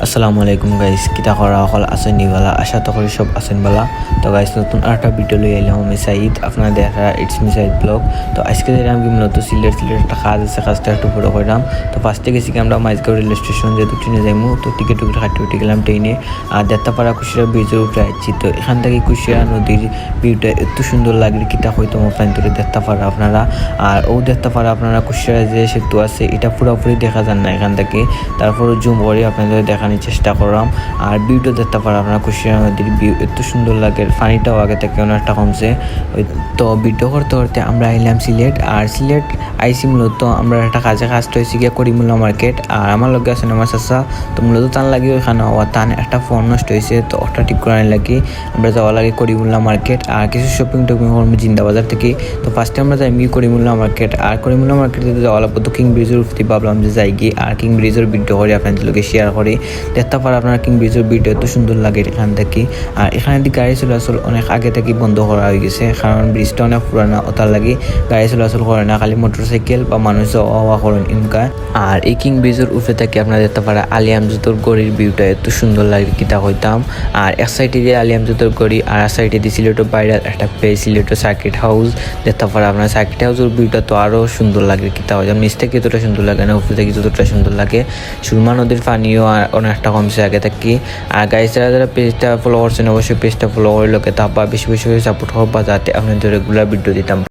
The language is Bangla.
আসসালামু আলাইকুম গাইস, কিতা করা হল আছেন নিবালা, আশা তো করি সব আছেন বালা। তো গাইস নতুন আরেকটা ভিডিও লই আইলাম আমি সাইদ, আপনারা দেখা ইটস মি সাইদ ব্লগ। তো আজকে আমি মূলত সিলেট একটা কাজ আছে, কাজটা একটু পুরো করলাম। তো ফার্স্টে গেছি আমরা মাইজগাঁও রেল স্টেশন যেহেতু ট্রেনে যাইমু, তো টিকিট কাটতে উঠে গেলাম ট্রেনে। আর দেত্তাপাড়া কুশিয়ারা ব্রিজের উপরে আসছি। তো এখান থেকে কুশিয়ারা নদীর ভিউটা এত সুন্দর লাগে, কিতা হয়তো আমার ফ্যান তুলে দেত্তাপাড়া আপনারা। আর ও দেত্তাপাড়া আপনারা কুশিয়ারা যে সেতু আছে এটা পুরোপুরি দেখা যান না এখান থেকে, তারপর জুম করে আপনাদের দেখানোর চেষ্টা করলাম। আর ভিউটা দেখতে পারো আপনারা, কুশিয়ারা নদীর ভিউ এত সুন্দর লাগে, পানিটাও আগে থেকে অনেকটা কমছে। তো ভিডিও করতে করতে আমরা আইলাম সিলেট। আর সিলেট আইসি মূলত আমরা একটা কাজে কাজটা হয়েছি গিয়ে করিমুল্লা মার্কেট। আর আমার লগে আছেন আমার চাচা, তো মূলত তার লাগে ওইখানে তান একটা ফোন নষ্ট হয়েছে, তো ওটা ঠিক করার লাগে আমরা যাওয়া লাগে করিমুল্লা মার্কেট। আর কিছু শপিং টপিং করবো জিন্দাবাজার থেকে। তো ফার্স্টে আমরা যাই করিমুল্লা মার্কেট। আর করিমুল্লা মার্কেটে যাওয়া লাগবো, তো কিং ব্রিজের উঠতে ভাবলাম যে যাই গিয়ে আর কিং ব্রিজের ভিডিও করে আপনাদের লোকে শেয়ার করে দেখতে পারে। আপনার কিং ব্রিজের ভিডিও এত সুন্দর লাগে এখান থেকে। আর এখানে গাড়ি চলাচল অনেক আগে থেকে বন্ধ করা হয়ে গেছে, কারণ ব্রিজটা অনেক পুরানা, ওটার লাগে গাড়ি চলাচল করে না, খালি মোটরসাইকেল বা মানুষ যাওয়া করেন ইনকা। আর এই কিং ব্রিজের উপরে থেকে আপনার দেখতে পারে আলিয়ামজুতোর গড়ির ভিউটা এত সুন্দর লাগে কিতা হইতাম। আর এক সাইডে দিয়ে আলিয়ামজুতোর গড়ি, আর এক সাইডে দিয়ে সিলেটের বাইরে একটা প্লেস সিলেটের সার্কিট হাউস দেখতে পারে আপনার। সার্কিট হাউসের ভিউটা তো আরও সুন্দর লাগে কিতা হইতাম, নিচ থেকে এতটা সুন্দর লাগে না, উপরে থেকে যতটা সুন্দর লাগে। সুরমা নদীর পানিও অনেকটা কমছে আগে থেকে। আর গাইস যারা পেজটা ফলো করছেন অবশ্যই পেজটা ফলো করে লোকে তারপর বেশি বেশি করে সাপোর্ট করবা, যাতে আপনাদের রেগুলার ভিডিও দিতাম।